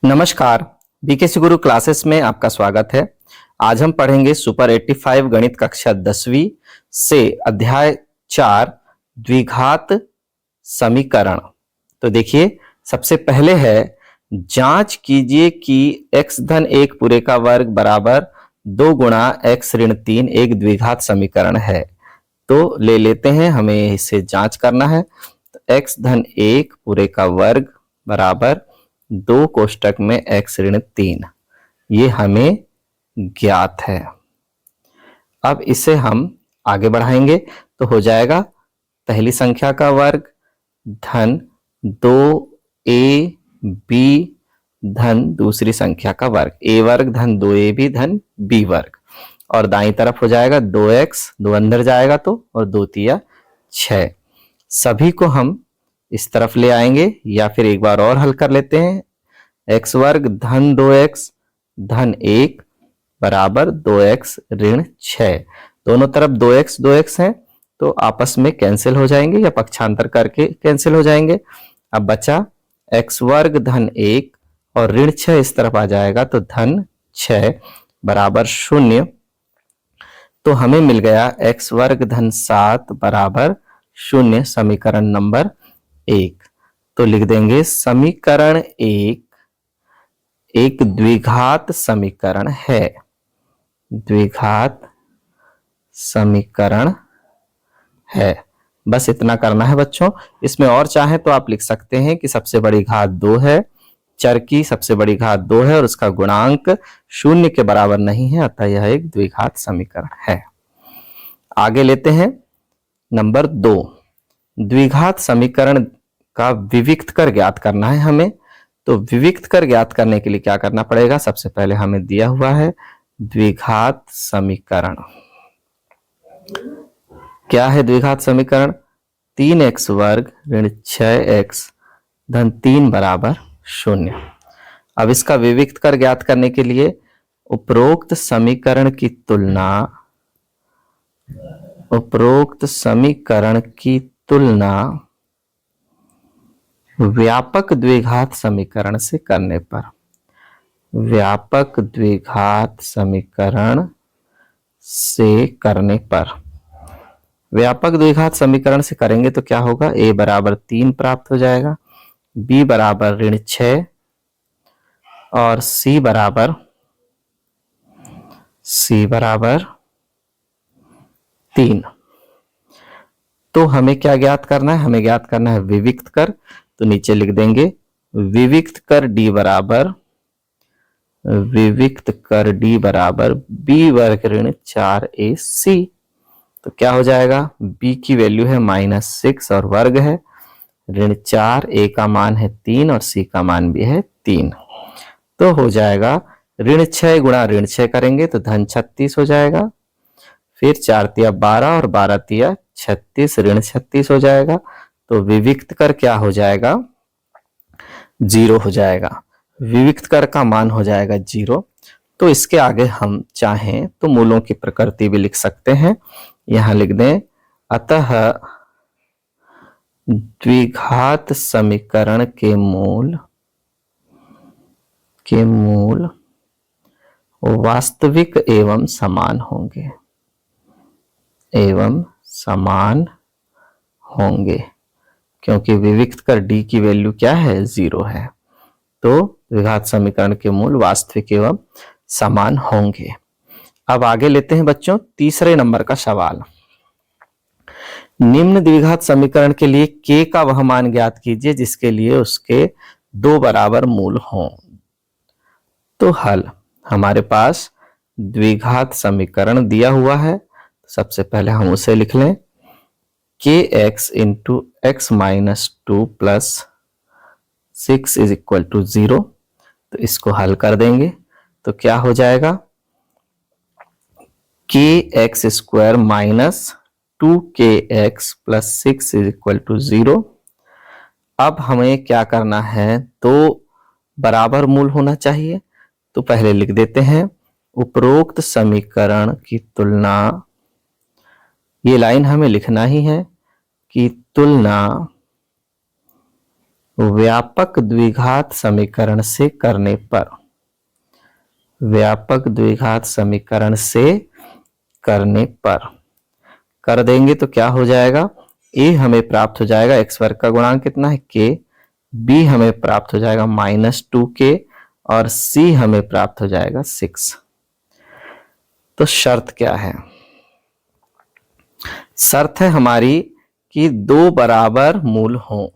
नमस्कार। बीकेसी गुरु क्लासेस में आपका स्वागत है। आज हम पढ़ेंगे सुपर 85 गणित कक्षा 10वीं से अध्याय 4 द्विघात समीकरण। तो देखिए, सबसे पहले है जांच कीजिए कि x धन 1 पूरे का वर्ग बराबर 2 गुणा x ऋण 3 एक द्विघात समीकरण है। तो ले लेते हैं, हमें इसे जांच करना है। तो x धन 1 पूरे का वर्ग बराबर 2 कोष्टक में x ऋण 3 ये हमें ज्ञात है। अब इसे हम आगे बढ़ाएंगे तो हो जाएगा पहली संख्या का वर्ग धन 2ab धन दूसरी संख्या का वर्ग a वर्ग धन 2ab धन b वर्ग, और दाईं तरफ हो जाएगा 2x, 2 अंदर जाएगा तो, और 2 तिया 6। सभी को हम इस तरफ ले आएंगे या फिर एक बार और हल कर लेते हैं। x वर्ग धन 2x धन 1 बराबर 2x ऋण 6। दोनों तरफ 2x 2x हैं तो आपस में कैंसिल हो जाएंगे या पक्षांतर करके कैंसिल हो जाएंगे। अब बचा x वर्ग धन 1 और ऋण 6 इस तरफ आ जाएगा तो धन 6 बराबर 0। तो हमें मिल गया x वर्ग धन 7 बराबर 0, समीकरण नंबर 1। तो लिख देंगे समीकरण 1 एक द्विघात समीकरण है। द्विघात समीकरण है, बस इतना करना है बच्चों। इसमें और चाहे तो आप लिख सकते हैं कि सबसे बड़ी घात 2 है, चर की सबसे बड़ी घात 2 है और उसका गुणांक 0 के बराबर नहीं है, अतः यह एक द्विघात समीकरण है। आगे लेते हैं नंबर 2। द्विघात समीकरण का विविक्त कर ज्ञात करना है हमें। तो विविक्त कर ज्ञात करने के लिए क्या करना पड़ेगा? सबसे पहले हमें दिया हुआ है द्विघात समीकरण। क्या है द्विघात समीकरण? 3x वर्ग ऋण 6x धन 3 बराबर 0। अब इसका विविक्त कर ज्ञात करने के लिए उपरोक्त समीकरण की तुलना व्यापक द्विघात समीकरण से करने पर, व्यापक द्विघात समीकरण से करने पर, व्यापक द्विघात समीकरण से करेंगे तो क्या होगा? a बराबर 3 प्राप्त हो जाएगा, b बराबर ऋण 6 और c बराबर 3। तो हमें क्या ज्ञात करना है? हमें ज्ञात करना है विविक्त कर। तो नीचे लिख देंगे विविक्त कर d बराबर b वर्ग ऋण 4ac। तो क्या हो जाएगा? b की वैल्यू है -6 और वर्ग है ऋण 4, a का मान है 3 और c का मान भी है 3। तो हो जाएगा ऋण 6 गुणा ऋण 6 करेंगे तो धन 36 हो जाएगा, फिर 4 तिया 12 और 12 तिया 36 ऋण 36 हो जाएगा। तो विविक्त कर क्या हो जाएगा? 0 हो जाएगा। विविक्त कर का मान हो जाएगा 0। तो इसके आगे हम चाहें तो मूलों की प्रकृति भी लिख सकते हैं। यहां लिख दें अतः द्विघात समीकरण के मूल वास्तविक एवं समान होंगे, क्योंकि विविक्त कर d की वैल्यू क्या है? 0 है। तो द्विघात समीकरण के मूल वास्तविक एवं समान होंगे। अब आगे लेते हैं बच्चों तीसरे नंबर का सवाल। निम्न द्विघात समीकरण के लिए k का वह मान ज्ञात कीजिए जिसके लिए उसके 2 बराबर मूल हों। तो हल, हमारे पास द्विघात समीकरण दिया हुआ है, सबसे पहले हम उसे लिख लें kx into x minus 2 plus 6 is equal to 0। तो इसको हल कर देंगे तो क्या हो जाएगा? kx square minus 2kx plus 6 is equal to 0। अब हमें क्या करना है? तो बराबर मूल होना चाहिए। तो पहले लिख देते हैं उपरोक्त समीकरण की तुलना, ये लाइन हमें लिखना ही है कि तुलना व्यापक द्विघात समीकरण से करने पर, व्यापक द्विघात समीकरण से करने पर कर देंगे तो क्या हो जाएगा, ए हमें प्राप्त हो जाएगा एक्स वर्ग का गुणांक कितना है के, बी हमें प्राप्त हो जाएगा -2k और सी हमें प्राप्त हो जाएगा 6। तो शर्त क्या है, शर्त है हमारी कि दो बराबर मूल हों,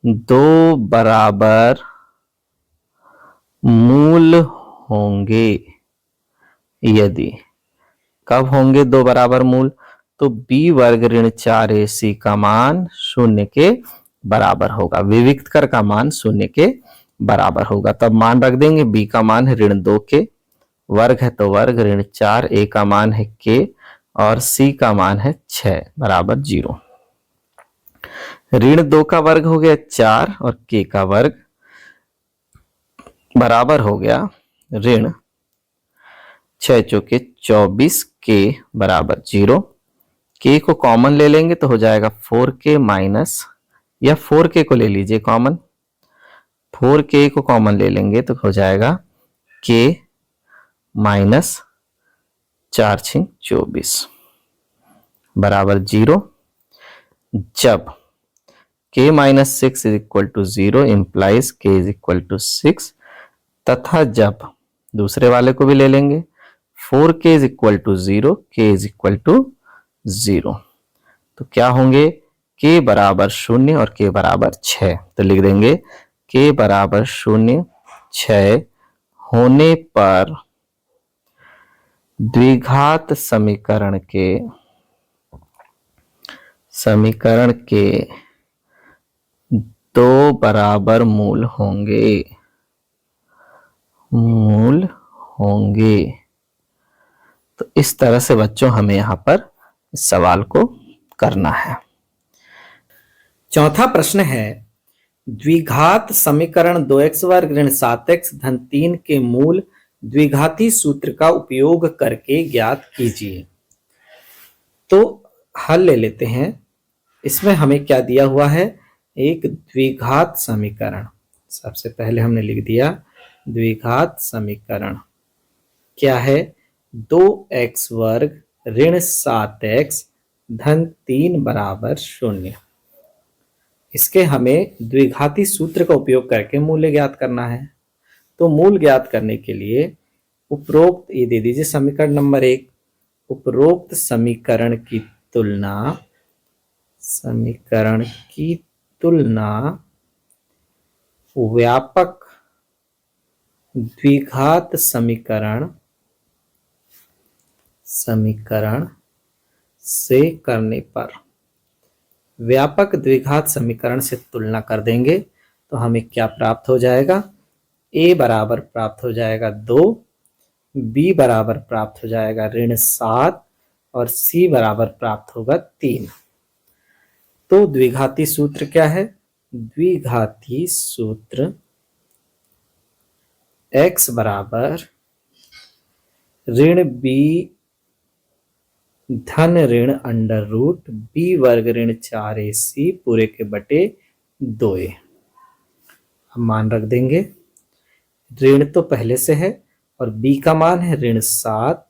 दो बराबर मूल होंगे। यदि कब होंगे दो बराबर मूल, तो b वर्ग ऋण 4ac का मान 0 के बराबर होगा, विविक्त कर का मान 0 के बराबर होगा। तब मान रख देंगे, b का मान है ऋण 2 के, वर्ग है तो वर्ग, ऋण 4, a का मान है k और c का मान है 6 बराबर 0। ऋण 2 का वर्ग हो गया 4 और k का वर्ग बराबर हो गया ऋण 6 चौके 24 के बराबर 0। के को कॉमन ले लेंगे तो हो जाएगा 4k माइनस, या 4k को ले लीजिए कॉमन, 4k को कॉमन ले लेंगे तो हो जाएगा k माइनस 4 6 24 बराबर 0। जब k minus 6 is equal to 0 implies k is equal to 6, तथा जब दूसरे वाले को भी ले लेंगे 4k is equal to 0, k is equal to 0, तो क्या होंगे k बराबर 0 और k बराबर 6। तो लिख देंगे k बराबर 0 6 होने पर द्विघात समीकरण के दो बराबर मूल होंगे, तो इस तरह से बच्चों हमें यहां पर इस सवाल को करना है। चौथा प्रश्न है, द्विघात समीकरण 2x वर्ग ऋण 7x धन 3 के मूल द्विघाती सूत्र का उपयोग करके ज्ञात कीजिए। तो हल ले लेते हैं। इसमें हमें क्या दिया हुआ है, एक द्विघात समीकरण। सबसे पहले हमने लिख दिया द्विघात समीकरण क्या है, 2x वर्ग ऋण 7x धन 3 बराबर 0। इसके हमें द्विघाती सूत्र का उपयोग करके मूल्य ज्ञात करना है। तो मूल ज्ञात करने के लिए उपरोक्त, ये दे दीजिए समीकरण नंबर 1, उपरोक्त समीकरण की तुलना व्यापक द्विघात समीकरण से करने पर, व्यापक द्विघात समीकरण से तुलना कर देंगे तो हमें क्या प्राप्त हो जाएगा, a बराबर प्राप्त हो जाएगा 2, b बराबर प्राप्त हो जाएगा ऋण 7 और c बराबर प्राप्त होगा 3। तो द्विघाती सूत्र क्या है, द्विघाती सूत्र x बराबर ऋण b धन ऋण अंडर रूट b वर्ग ऋण 4ac पूरे के बटे 2a। हम मान रख देंगे, ऋण तो पहले से है और b का मान है ऋण 7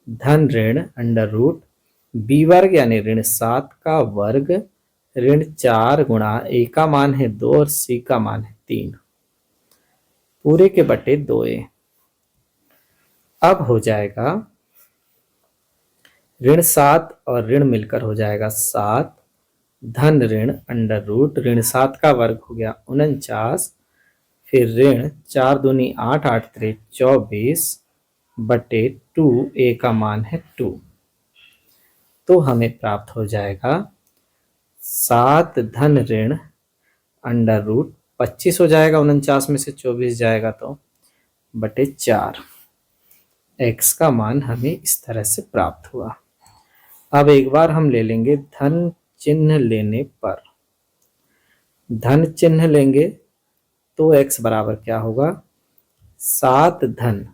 धन ऋण अंडर रूट b वर्ग यानी ऋण 7 का वर्ग ऋण 4 गुणा a का मान है 2 और c का मान है 3 पूरे के बटे 2a। अब हो जाएगा ऋण 7 और ऋण मिलकर हो जाएगा 7 धन ऋण अंडर रूट ऋण 7 का वर्ग हो गया 49, फिर ऋण 4 दूनी 8 8 त्रिक 24 बटे 2, a का मान है 2। तो हमें प्राप्त हो जाएगा 7 धन ऋण अंडर रूट 25 हो जाएगा, 49 में से 24 जाएगा तो बटे 4, x का मान हमें इस तरह से प्राप्त हुआ। अब एक बार हम ले लेंगे धन चिन्ह लेने पर, धन चिन्ह लेंगे तो x बराबर क्या होगा, 7 धन,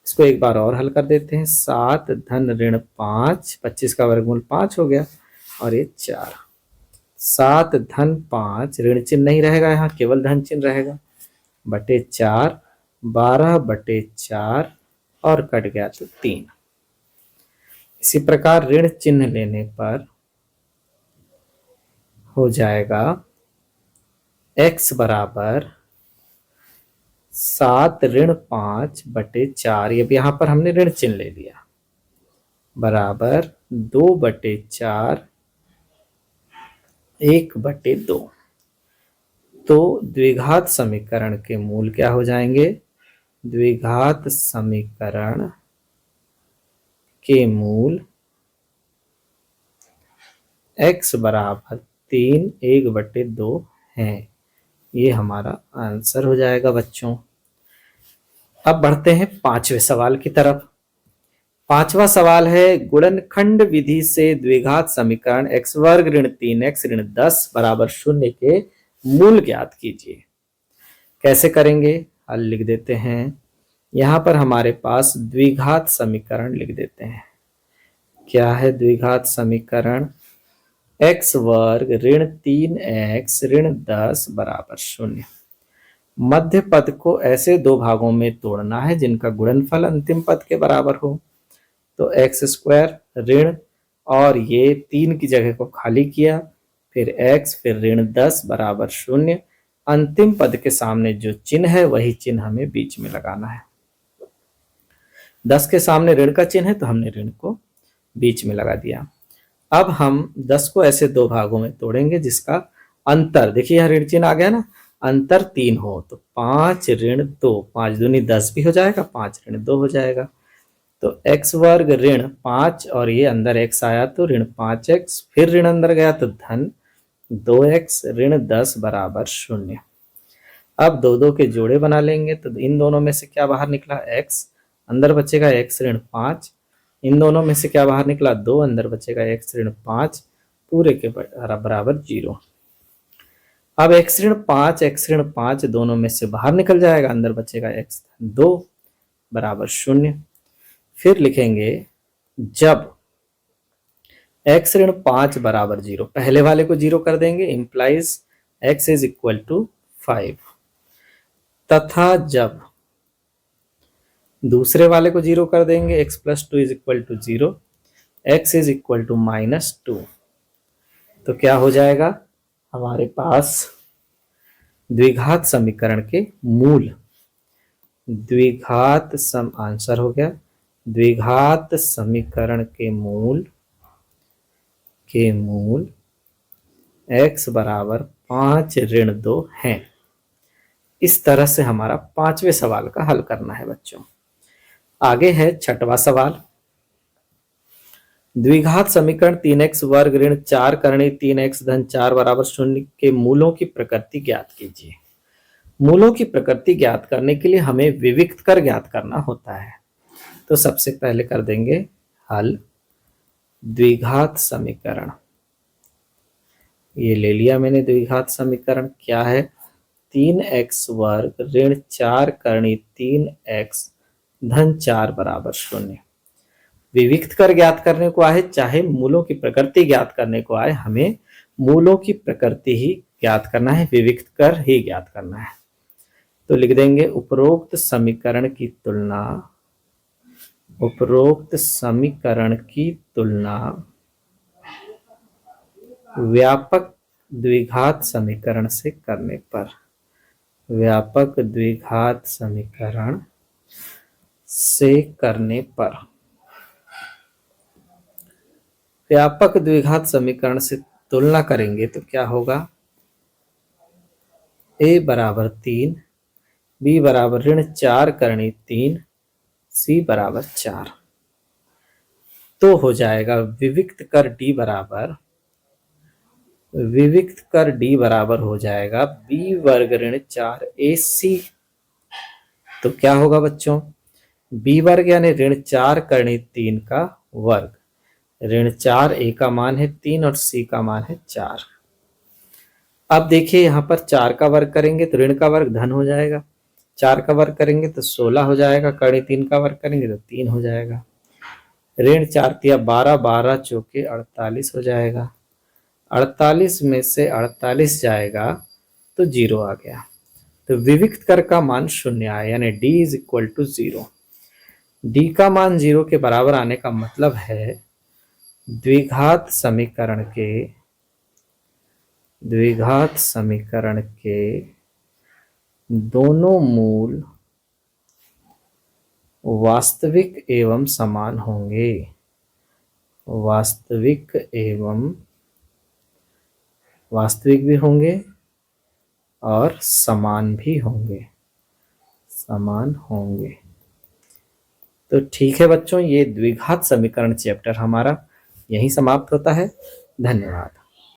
इसको एक बार और हल कर देते हैं, 7 धन ऋण 5, 25 का वर्गमूल 5 हो गया और ये 4, 7 धन 5, ऋण चिन्ह नहीं रहेगा, यहाँ केवल धन चिन्ह रहेगा, बटे 4, 12 बटे 4 और कट गया तो 3। इसी प्रकार ऋण चिन्ह लेने पर हो जाएगा x बराबर 7 ऋण 5 बटे 4, ये भी यहां पर हमने ऋण चिन्ह ले लिया, बराबर 2 बटे 4 1 बटे 2। तो द्विघात समीकरण के मूल क्या हो जाएंगे? द्विघात समीकरण के मूल x बराबर 3 1 बटे 2 हैं। ये हमारा आंसर हो जाएगा बच्चों। अब बढ़ते हैं 5वें सवाल की तरफ। 5वां सवाल है गुणनखंड विधि से द्विघात समीकरण x वर्ग ऋण 3x ऋण 10 बराबर 0 के मूल ज्ञात कीजिए। कैसे करेंगे? हल लिख देते हैं। यहां पर हमारे पास द्विघात समीकरण लिख देते हैं। क्या है द्विघात समीकरण? x वर्ग ऋण 3x ऋण 10 बराबर 0। मध्य पद को ऐसे दो भागों में तोड़ना है जिनका गुणनफल अंतिम पद के बराबर हो। तो x स्क्वायर ऋण और ये 3 की जगह को खाली किया, फिर x फिर ऋण 10 बराबर 0। अंतिम पद के सामने जो चिन्ह है वही चिन्ह हमें बीच में लगाना है। 10 के सामने ऋण का चिन्ह है तो हमने ऋण को बीच में लगा दिया। अब हम 10 को ऐसे दो भागों में तोड़ेंगे जिसका अंतर, देखिए यह ऋण चिन्ह आ गया ना, अंतर 3 हो तो 5 ऋण 2, 5 दूनी 10 भी हो जाएगा, 5 ऋण 2 हो जाएगा। तो x वर्ग ऋण 5 और ये अंदर x आया तो ऋण 5x, फिर ऋण अंदर गया तो धन 2x ऋण 10 बराबर 0। अब दो दो के जोड़े बना लेंगे तो इन दोनों में से क्या बाहर निकला? x, अंदर बचेगा x ऋण 5। इन दोनों में से क्या बाहर निकला? 2, अंदर बचेगा x ऋण 5, पूरे के बराबर 0। अब x ऋण 5 दोनों में से बाहर निकल जाएगा, अंदर बचेगा x 2 बराबर 0। फिर लिखेंगे जब x ऋण 5 बराबर 0, पहले वाले को 0 कर देंगे, implies x is equal to 5, तथा जब दूसरे वाले को 0 कर देंगे, x plus 2 is equal to 0, x is equal to -2। तो क्या हो जाएगा हमारे पास? द्विघात समीकरण के मूल, द्विघात आंसर हो गया द्विघात समीकरण के मूल x बराबर 5 ऋण 2 हैं। इस तरह से हमारा 5वें सवाल का हल करना है बच्चों। आगे है 6वां सवाल। द्विघात समीकरण 3x वर्ग ऋण 4 करणी 3x धन 4 बराबर 0 के मूलों की प्रकृति ज्ञात कीजिए। मूलों की प्रकृति ज्ञात करने के लिए हमें विविक्त कर ज्ञात करना होता है। तो सबसे पहले कर देंगे हल द्विघात समीकरण। ये ले लिया मैंने द्विघात समीकरण। क्या है? 3x वर्ग ऋण 4 करणी 3x धन 4 बराबर 0। विविक्त कर ज्ञात करने को आए चाहे मूलों की प्रकृति ज्ञात करने को आए, हमें मूलों की प्रकृति ही ज्ञात करना है, विविक्त कर ही ज्ञात करना है। तो लिख देंगे उपरोक्त समीकरण की तुलना व्यापक द्विघात समीकरण से करने पर, व्यापक द्विघात समीकरण से करने पर, व्यापक द्विघात समीकरण से तुलना करेंगे तो क्या होगा? a बराबर 3, b बराबर ऋण 4 करणी 3, c बराबर 4। तो हो जाएगा विविक्त कर d बराबर हो जाएगा b वर्ग ऋण 4 ac। तो क्या होगा बच्चों? b वर्ग यानी ऋण 4 करणी 3 का वर्ग, ऋण 4 a का मान है 3 और c का मान है 4। अब देखिए यहाँ पर 4 का वर्ग करेंगे तो ऋण का वर्ग धन हो जाएगा, 4 का वर्ग करेंगे तो 16 हो जाएगा, करणी 3 का वर्ग करेंगे तो 3 हो जाएगा। ऋण 4 तिया 12, 12 चौके 48 हो जाएगा। 48 में से 48 जाएगा तो 0 आ गया। तो विविक्त कर का मान 0 आया, यानी d is equal to 0। d का मान 0 के बराबर आने का मतलब है द्विघात समीकरण के दोनों मूल वास्तविक एवं समान होंगे। वास्तविक भी होंगे और समान भी होंगे। तो ठीक है बच्चों, ये द्विघात समीकरण चैप्टर हमारा यहीं समाप्त होता है। धन्यवाद।